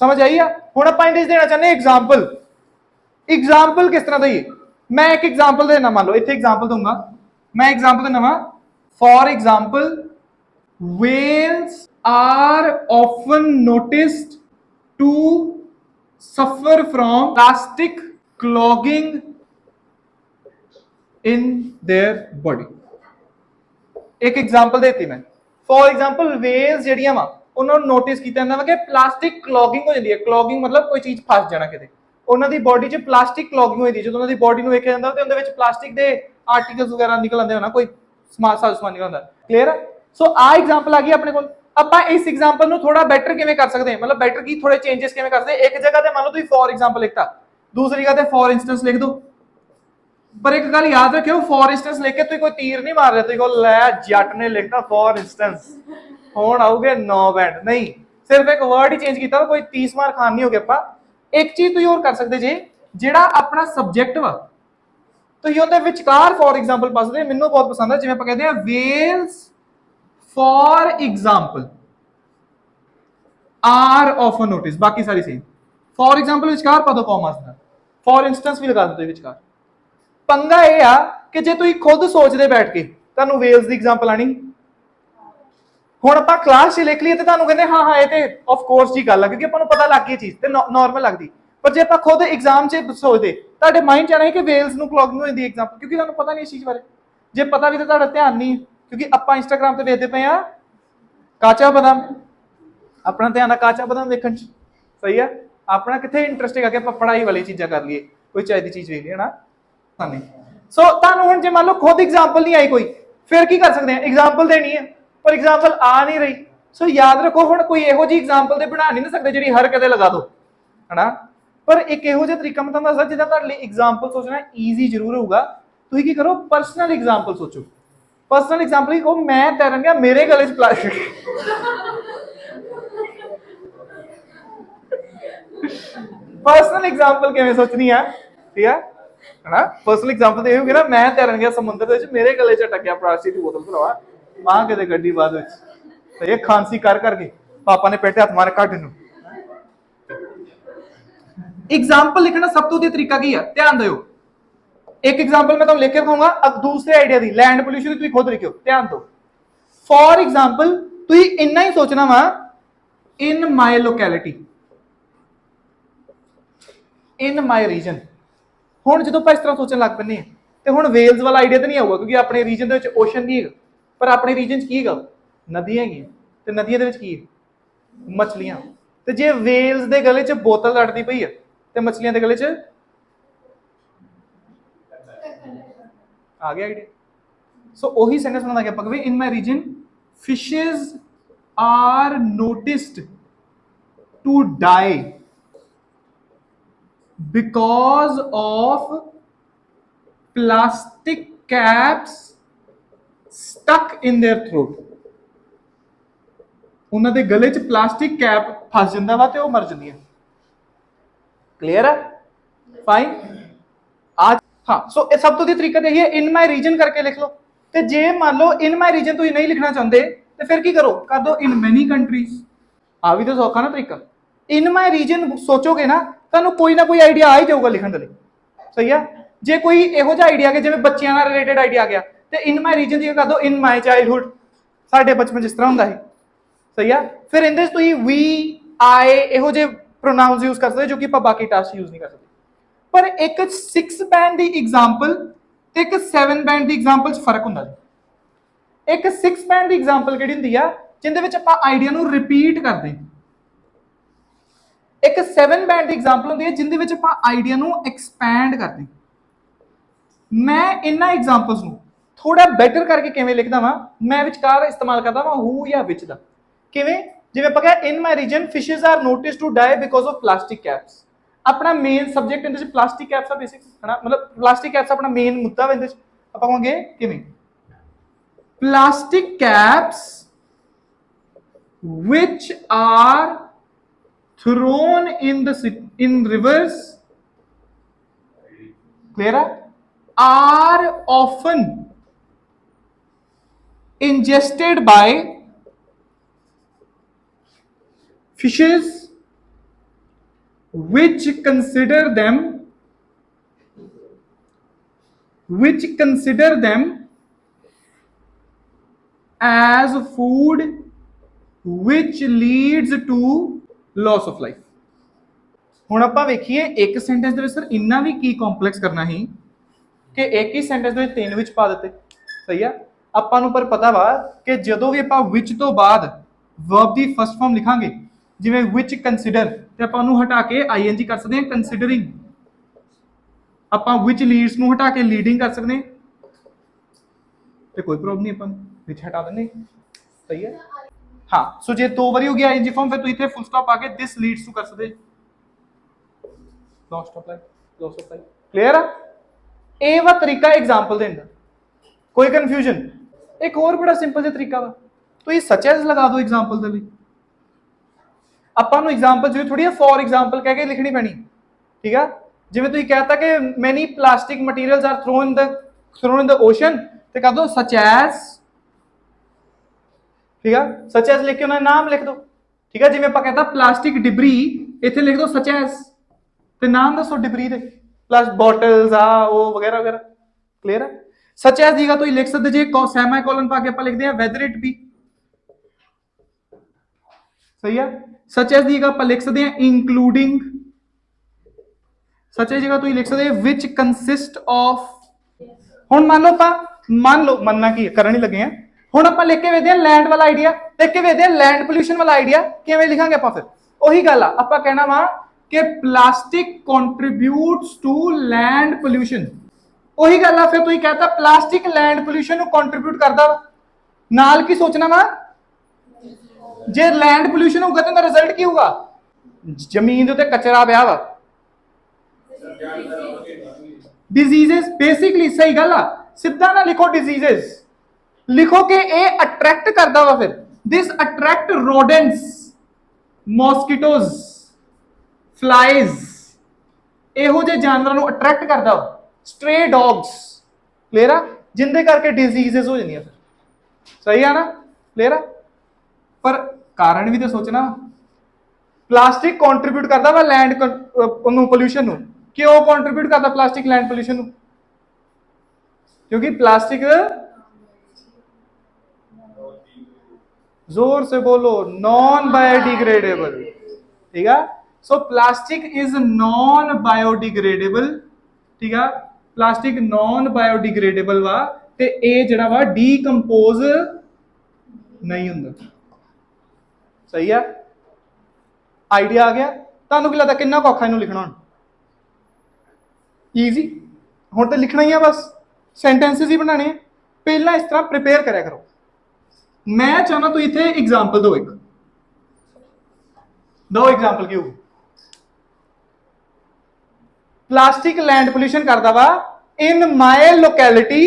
समझ आई है? हुण आपां इहदे देना चाहते एग्जाम्पल। एग्जाम्पल किस तरह दईए? मैं एक एग्जाम्पल देना, मान लो इत्थे एग्जाम्पल दूंगा, मैं एग्जाम्पल देना वा for example whales are often noticed to suffer from plastic clogging in their body। एक एग्जाम्पल देती मैं, फॉर एग्जाम्पल वेल्स ਜਿਹੜੀਆਂ ਵਾ ਉਹਨਾਂ ਨੂੰ ਨੋਟਿਸ ਕੀਤਾ ਜਾਂਦਾ ਵਾ ਕਿ ਪਲਾਸਟਿਕ ਕਲੌਗਿੰਗ ਹੋ ਜਾਂਦੀ ਹੈ। ਕਲੌਗਿੰਗ ਮਤਲਬ ਕੋਈ ਚੀਜ਼ ਫਸ ਜਾਣਾ ਕਿਤੇ, ਉਹਨਾਂ ਦੀ ਬੋਡੀ 'ਚ ਪਲਾਸਟਿਕ ਕਲੌਗਿੰਗ ਹੋ ਜਾਂਦੀ ਹੈ। ਜਦੋਂ ਉਹਨਾਂ ਦੀ ਬੋਡੀ ਨੂੰ ਵੇਖਿਆ ਜਾਂਦਾ ਤੇ ਉਹਦੇ ਵਿੱਚ ਪਲਾਸਟਿਕ ਦੇ ਆਰਟੀਕਲਸ ਵਗੈਰਾ ਨਿਕਲ ਆਉਂਦੇ ਹੋਣਾ, ਕੋਈ ਸਮਾਨ ਨਿਕਲ ਆਉਂਦਾ। ਕਲੀਅਰ ਹੈ? ਸੋ ਆ ਐਗਜ਼ਾਮਪਲ ਆ ਗਈ ਆਪਣੇ ਕੋਲ। ਆਪਾਂ ਇਸ ਐਗਜ਼ਾਮਪਲ ਨੂੰ ਥੋੜਾ ਬੈਟਰ ਕਿਵੇਂ ਕਰ ਸਕਦੇ ਹਾਂ, ਮਤਲਬ ਬੈਟਰ ਕੀ ਥੋੜੇ ਚੇਂजेस ਕਿਵੇਂ ਕਰ ਸਕਦੇ। ਇੱਕ ਜਗ੍ਹਾ ਤੇ ਮੰਨ ਲਓ ਤੁਸੀਂ ਫॉर ਐਗਜ਼ਾਮਪਲ ਲਿਖਤਾ, ਦੂਸਰੀ ਜਗ੍ਹਾ ਤੇ ਫॉर ਇੰਸਟੈਂਸ ਲਿਖ ਦਿਓ। पर एक गल याद रखियो, फॉर इंस्टेंस लेके तुम कोई तीर नहीं मार रहे, तुम को लै जट ने लिखता फॉर इंस्टेंस हुण आउगे 9 बैंड नहीं, सिर्फ एक वर्ड ही चेंज किया, कोई 30 मार खान नहीं हो गया। एक चीज तुम और कर सकते जे, जेड़ा अपना सब्जेक्ट वा तुम उहदे विचकार फॉर एग्जाम्पल पा सकते। मैनूं बहुत पसंद है जिवें आपां कहते हैं vowels for example are often notice, बाकी सारी सेम। फॉर एग्जाम्पल विचकार पा दो कॉमा, फॉर इंस्टेंस भी लगा दो विचकार। पंगा यह आ कि जे तुम खुद सोचते बैठ के तुहानू वेल्स की एग्जाम्पल आनी, हुण आपां क्लास च लिख लीए ते तुहानू कहंदे हाँ हाँ ये ते ऑफ कोर्स जी गल है, क्योंकि आपां नूं पता लग गई चीज ते नॉर्मल लगदी। पर जे आपां खुद एग्जाम च सोचदे तुहाडे माइंड च आना है कि वेल्स नूं क्लॉगिंग हो जांदी एग्जाम्पल, क्योंकि तुहानू पता नहीं इस चीज बारे। जे पता भी तो तुहाडा ध्यान नहीं, क्योंकि आपां इंस्टाग्राम ते वेखदे पए आ काचा बादाम, अपना ध्यान है काचा बादाम वेखण च। सही है? अपना कित्थे इंटरस्ट है कि आपां पढ़ाई वाली चीज़ां कर लईए, कोई चाहे दी चीज़ वेख लईए ना। सो तुहानू हुण जे मान लो खुद एग्जाम्पल नहीं आई कोई, फिर की कर सकते हैं? एग्जाम्पल देनी है पर एग्जाम्पल आ नहीं रही। सो याद रखो, हुण कोई इहो जी एग्जाम्पल ते बना नहीं सकते जिहड़ी हर कदे लगा दो, है ना। पर एक इहो जिहा तरीका मैं तुहानू दसदा जिहदा तुहाडे लई एग्जाम्पल सोचना ईजी जरूर होगा। तुसीं की करो, पर्सनल एग्जाम्पल सोचो। पर्सनल एग्जाम्पल ही कहो, मैं तैरन गया, मेरे गले च प्लास्टिक पर्सनल एग्जाम्पल किवें सोचनी है? ठीक है ना। पर्सनल एग्जाम्पल तो होगी ना, मैं तैरन गया समुद्र दे विच, मेरे गले च अटक गया प्लास्टिक की बोतल। भरावा मां किते गड्डी बाद विच ते खांसी कर करके पापा ने पेटे हथ मारे कट नूं। एग्जाम्पल लिखना सब तो वधिया तरीका की है, ध्यान दिओ। एक एग्जाम्पल मैं तुहानूं लिख के दिखाऊंगा, अब दूसरे आइडिया दी लैंड पोल्यूशन तुसीं खुद लिखियो, ध्यान दो। फॉर एग्जाम्पल तुसीं इन्ना ही सोचना वा, इन माई लोकैलिटी, इन माई रीजन। हुण जदों आपां इस तरह सोचण लग पैंदे हां ते हुण वेल्स वाला आइडिया तो नहीं आऊगा, क्योंकि अपने रीजन दे विच ओशन नहीं है, पर अपने रीजन च की है? नदियां हैगियां, ते नदियां दे विच की है? मछलियां। ते जे वेल्स दे गले च बोतल अड़दी पई है ते मछलियां दे गले च आ गया आइडिया। सो ओही सेंटेंस बनाना कि आपां in my region fishes are noticed to die because of plastic caps stuck in their throat। उन्हां दे गले च प्लास्टिक कैप फस जांदा वा ते ओह मर जांदियां। क्लियर है? फाइन। आज हाँ, सो सब तो तरीका यही है, इन माई रीजन करके लिख लो। ते जे मान लो इन माई रीजन तुसीं नहीं लिखना चाहते तो फिर की करो, कर दो इन मैनी कंट्रीज। आ भी तो सौखा ना तरीका। इन माई रीजन सोचोगे ना, तुहानू कोई ना कोई आइडिया आ ही जाऊगा लिखण दे। सही है? जे कोई इहो जिहा आइडिया कि जिवें बच्चियां नाल रिलेटेड आइडिया आ गया तो इन माई रीजन दी कर दो इन माई चाइल्डहुड, साडे बचपन जिस तरह हुंदा है। सही है? फिर इहदे च तुसीं वी आई इहो जे प्रोनाउंस यूज कर सकते जो कि आपां बाकी टास्क यूज नहीं कर सकते। पर एक 6 बैंड की एग्जाम्पल ते एक 7 बैंड की एग्जाम्पल च फर्क हुंदा है। एक 6 बैंड की एग्जाम्पल किहड़ी हुंदी आ जिंदे विच आपां आइडिया नूं रिपीट करदे, एक 7 बैंड की एग्जाम्पल होंदी है जिंदे विच आपां आइडिया नूं एक्सपैंड करदे। मैं इन्हां एग्जाम्पल्स नूं थोड़ा बेटर करके किवें लिखदा वां, मैं विचकार इस्तेमाल करदा वां हू या विच दा। किवें? जिवें आपां कहा in my region fishes are notice to die because of plastic caps. अपना मेन सब्जेक्ट इहदे च प्लास्टिक कैप्स आ बेसिक, है ना, मतलब प्लास्टिक कैप्स अपना मेन मुद्दा वा इहदे च। आपां कहांगे किवें plastic caps which are thrown in rivers, clear, are often ingested by fishes which consider them as food which leads to loss of life। ਹੁਣ ਆਪਾਂ ਵੇਖੀਏ ਇੱਕ ਸੈਂਟੈਂਸ ਦੇ ਵਿੱਚ ਸਰ ਇੰਨਾ ਵੀ ਕੀ ਕੰਪਲੈਕਸ ਕਰਨਾ ਸੀ ਕਿ ਇੱਕ ਹੀ ਸੈਂਟੈਂਸ ਦੇ ਵਿੱਚ ਤਿੰਨ ਵਿੱਚ ਪਾ ਦਿੱਤੇ। ਸਹੀ ਆ, ਆਪਾਂ ਨੂੰ ਪਰ ਪਤਾ ਵਾ ਕਿ ਜਦੋਂ ਵੀ ਆਪਾਂ which ਤੋਂ ਬਾਅਦ verb ਦੀ ਫਸਟ ਫਾਰਮ ਲਿਖਾਂਗੇ, ਜਿਵੇਂ which consider, ਤੇ ਆਪਾਂ ਉਹਨੂੰ ਹਟਾ ਕੇ ing ਕਰ ਸਕਦੇ ਹਾਂ considering। ਆਪਾਂ which leads ਨੂੰ ਹਟਾ ਕੇ leading ਕਰ ਸਕਦੇ ਹਾਂ, ਤੇ ਕੋਈ ਪ੍ਰੋਬਲਮ ਨਹੀਂ, ਆਪਾਂ which ਹਟਾ ਦਿੰਦੇ। ਸਹੀ ਹੈ। ਹਾਂ, ਸੋ ਜੇ ਦੋ ਵਾਰੀ ਹੋ ਗਿਆ ing ਫਾਰਮ, ਫਿਰ ਤੁਸੀਂ ਇੱਥੇ ਫੁੱਲ ਸਟਾਪ ਪਾ ਕੇ this leads to ਕਰ ਸਕਦੇ। loss of life clear ਆ। ਇਹ ਵਾ ਤਰੀਕਾ ਐਗਜ਼ਾਮਪਲ ਦੇਣ ਦਾ, ਕੋਈ ਕਨਫਿਊਜ਼ਨ? ਇੱਕ ਹੋਰ ਬੜਾ ਸਿੰਪਲ ਜਿਹਾ ਤਰੀਕਾ ਵਾ, ਤੁਸੀਂ ਸੱਚ ਐਜ਼ ਲਗਾ ਦਿਓ ਐਗਜ਼ਾਮਪਲ ਦੇ ਲਈ। ਆਪਾਂ ਨੂੰ ਐਗਜ਼ਾਮਪਲ ਜਿਵੇਂ ਥੋੜੀ ਫॉर ਐਗਜ਼ਾਮਪਲ ਕਹਿ ਕੇ ਲਿਖਣੀ ਪੈਣੀ, ਠੀਕ ਆ। ਜਿਵੇਂ ਤੁਸੀਂ ਕਹਿਤਾ ਕਿ ਮੈਨੀ ਪਲਾਸਟਿਕ ਮਟੀਰੀਅਲਸ ਆਰ ਥਰੋਨ ਇਨ ਦ ਓਸ਼ਨ, ਤੇ ਕਹ ਦੋ ਸੱਚ ਐਜ਼, ਠੀਕ ਆ। ਸੱਚ ਐਜ਼ ਲਿਖ ਕੇ ਉਹਨਾਂ ਦਾ ਨਾਮ ਲਿਖ ਦੋ, ਠੀਕ ਆ। ਜਿਵੇਂ ਆਪਾਂ ਕਹਿੰਦਾ ਪਲਾਸਟਿਕ ਡਿਬਰੀ, ਇੱਥੇ ਲਿਖ ਦੋ ਸੱਚ ਐਜ਼, ਤੇ ਨਾਮ ਦੱਸੋ ਡਿਬਰੀ ਦੇ, ਪਲੱਸ ਬੋਟਲਸ ਆ ਉਹ ਵਗੈਰਾ ਵਗੈਰਾ। ਕਲੀਅਰ ਹੈ। ਸੱਚ ਐਜ਼ ਦੀਗਾ ਤੁਸੀਂ ਲਿਖ ਸਕਦੇ ਜੇ ਸੈਮੀ ਕੋਲਨ ਪਾ ਕੇ ਆਪਾਂ ਲਿਖਦੇ ਆ ਵੈਦਰ ਇਟ ਬੀ। ਸਹੀ ਆ। ਸੱਚ ਐਜ਼ ਦੀਗਾ ਆਪਾਂ ਲਿਖ ਸਕਦੇ ਆ ਇਨਕਲੂਡਿੰਗ। ਸੱਚ ਐਜ਼ ਜਗ੍ਹਾ ਤੁਸੀਂ ਲਿਖ ਸਕਦੇ ਵਿਚ ਕੰਸਿਸਟ ਆਫ। ਹੁਣ ਮੰਨ ਲਓ ਆਪਾਂ, ਮੰਨਣਾ ਕੀ ਕਰਨ ਹੀ ਲੱਗੇ ਆ। ਹੁਣ ਆਪਾਂ ਲਿਖ ਕੇ ਵੇਖਦੇ ਆ ਲੈਂਡ ਵਾਲਾ ਆਈਡੀਆ, ਲਿਖ ਕੇ ਵੇਖਦੇ ਆ ਲੈਂਡ ਪੋਲਿਊਸ਼ਨ ਵਾਲਾ ਆਈਡੀਆ ਕਿਵੇਂ ਲਿਖਾਂਗੇ ਆਪਾਂ। ਫਿਰ ਉਹੀ ਗੱਲ ਆ, ਆਪਾਂ ਕਹਿਣਾ ਵਾ ਕਿ ਪਲਾਸਟਿਕ ਕੰਟਰੀਬਿਊਟਸ ਟੂ ਲੈਂਡ ਪੋਲਿਊਸ਼ਨ। ਉਹੀ ਗੱਲ ਆ, ਫਿਰ ਤੁਸੀਂ ਕਹਤਾ ਪਲਾਸਟਿਕ ਲੈਂਡ ਪੋਲਿਊਸ਼ਨ ਨੂੰ ਕੰਟਰੀਬਿਊਟ ਕਰਦਾ ਵਾ। ਨਾਲ ਕੀ ਸੋਚਣਾ ਵਾ, ਜੇ ਲੈਂਡ ਪੋਲਿਊਸ਼ਨ ਹੋਊਗਾ ਤਾਂ ਰਿਜ਼ਲਟ ਕੀ ਹੋਊਗਾ, ਜ਼ਮੀਨ ਦੇ ਉੱਤੇ ਕਚਰਾ ਪਿਆ ਵਾ, ਡਿਜ਼ੀਜ਼ਸ ਬੇਸਿਕਲੀ। ਸਹੀ ਗੱਲ ਆ, ਸਿੱਧਾ ਨਾ ਲਿਖੋ ਡਿਜ਼ੀਜ਼ਸ, ਲਿਖੋ ਕਿ ਇਹ ਅਟਰੈਕਟ ਕਰਦਾ ਵਾ। ਫਿਰ ਦਿਸ ਅਟਰੈਕਟ ਰੋਡੈਂਟਸ, ਮੋਸਕੀਟੋਜ਼, ਫਲਾਈਜ਼, ਇਹੋ ਜਿਹੇ ਜਾਨਵਰਾਂ ਨੂੰ ਅਟਰੈਕਟ ਕਰਦਾ ਵਾ। ਸਟ੍ਰੇ ਡੌਗਸ, ਕਲੀਅਰ ਆ, ਜਿੰਦੇ ਕਰਕੇ ਡਿਜ਼ੀਜ਼ਸ ਹੋ ਜਾਂਦੀਆਂ ਫਿਰ। ਸਹੀ ਆ ਨਾ, ਕਲੀਅਰ ਆ। ਪਰ ਕਾਰਨ ਵੀ ਤਾਂ ਸੋਚਣਾ, ਪਲਾਸਟਿਕ ਕੰਟਰੀਬਿਊਟ ਕਰਦਾ ਵਾ ਲੈਂਡ ਉਹਨੂੰ ਪੋਲਿਊਸ਼ਨ ਨੂੰ। ਕਿਉਂ ਕੰਟਰੀਬਿਊਟ ਕਰਦਾ ਪਲਾਸਟਿਕ ਲੈਂਡ ਪੋਲਿਊਸ਼ਨ ਨੂੰ? क्योंकि प्लास्टिक, जोर से बोलो, नॉन बायोडिग्रेडेबल। ठीक है, सो प्लास्टिक इज नॉन बायोडिग्रेडेबल। ठीक है, प्लास्टिक नॉन बायोडिग्रेडेबल वा, ते ए जड़ा वा डीकंपोज नहीं हुंदा। सही है, आइडिया आ गया? तुहानू की लगदा किन्ना औखा इहनू लिखना? ईजी, हुण तो लिखना ही है, बस सेंटेंसेस ही बनाने। पहला इस तरह प्रिपेयर करा करो। मैं चाहना तो इतने एग्जाम्पल दो, एक दो एग्जाम्पल की होगी। प्लास्टिक लैंड पोल्यूशन करता वा इन माय लोकैलिटी।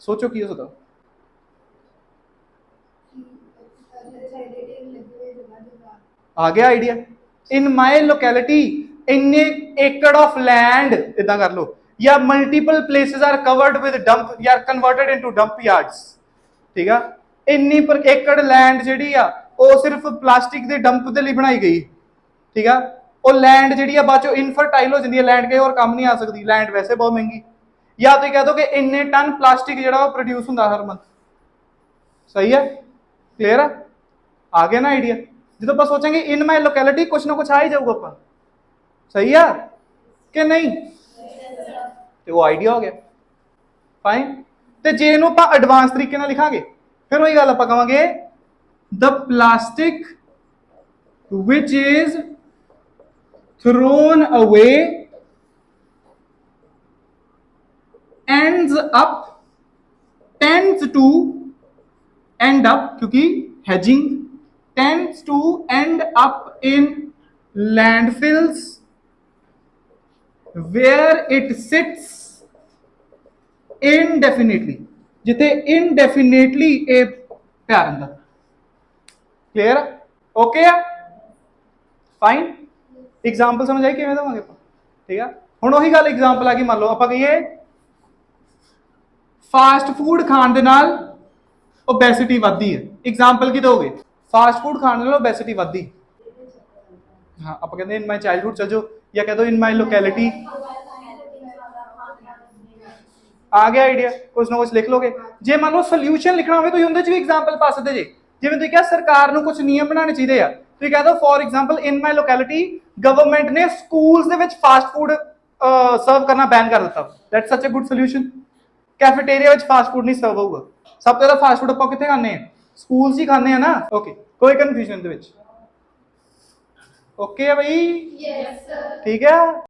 सोचो की हो सकता? आ गया आइडिया? इन माय लोकैलिटी इन्ने एकड़ ऑफ लैंड, इदा कर लो, या multiple places are covered with dump या कन्वर्टेड इनटू डंप यार्ड्स। ठीक है, इन्नी पर एकड़ लैंड जिहड़ी आ वो सिर्फ प्लास्टिक दे डंप दे लई बनाई गई। ठीक है, वो लैंड जिहड़ी आ बाद चों इनफर्टाइल हो जांदी है, लैंड के और काम नहीं आ सकती, लैंड वैसे बहुत महंगी। या तुसीं कह दो कि इन्ने टन प्लास्टिक जिहड़ा वो प्रोड्यूस हुंदा हर मंथ। सही है, क्लियर है? आ गया ना आइडिया? जो आप सोचेंगे इन माई लोकैलिटी, कुछ ना कुछ आ ही जाऊगा अपन। सही है कि नहीं? तो वो आइडिया हो गया, फाइन। तो जे इहनूं आपां एडवांस तरीके नाल लिखांगे, फिर वही गल आपां कहांगे the plastic which is thrown away tends to end up, क्योंकि hedging, tends to end up in landfills where it sits indefinitely, जिथे indefinitely ए प्यार रहिंदा। क्लियर? ओके है, फाइन। एग्जाम्पल समझ आई किवें देवांगे आपां? ठीक है, हुण ओही गल एग्जाम्पल आ गई। मान लो आपां कहिए फास्ट फूड खाण दे नाल ओबेसिटी वधदी है। एग्जाम्पल की दोगे? फास्ट फूड खाण दे नाल ओबेसिटी वधदी, हाँ आप कहते हैं इन माई चाइल्डहुड चल जाओ, या कह दो इन माई लोकेलिटी। आ गया आइडिया, कुछ ना कुछ लिख लोगे। जे मान लो सोल्यूशन लिखना हो तो ਉਹਦੇ ਚ ਵੀ ਐਗਜ਼ਾਮਪਲ ਪਾ ਸਕਦੇ ਜੇ। ਜਿਵੇਂ ਤੁਸੀਂ ਕਿਹਾ ਸਰਕਾਰ ਨੂੰ ਕੁਝ ਨਿਯਮ ਬਣਾਉਣੇ ਚਾਹੀਦੇ ਆ, ਤੁਸੀਂ ਕਹਿ ਦੋ for example in my locality government ਨੇ ਸਕੂਲਸ ਦੇ ਵਿੱਚ ਫਾਸਟ ਫੂਡ ਸਰਵ ਕਰਨਾ ਬੈਨ ਕਰ ਦਿੱਤਾ। ਦੈਟਸ ਸੱਚ ਅ ਗੁੱਡ ਸੋਲੂਸ਼ਨ। ਕੈਫੇਟੇਰੀਆ ਵਿੱਚ ਫਾਸਟ ਫੂਡ ਨਹੀਂ ਸਰਵ ਹੋਊਗਾ। ਸਭ ਤੋਂ ਜ਼ਿਆਦਾ ਫਾਸਟ ਫੂਡ ਆਪਾਂ ਕਿੱਥੇ ਖਾਂਦੇ ਆ? ਸਕੂਲਸ ਹੀ ਖਾਂਦੇ ਆ ਨਾ। ਓਕੇ, ਕੋਈ ਕਨਫਿਊਜ਼ਨ ਦੇ ਵਿੱਚ? ਓਕੇ ਹੈ ਭਾਈ? Yes sir. ਠੀਕ ਹੈ।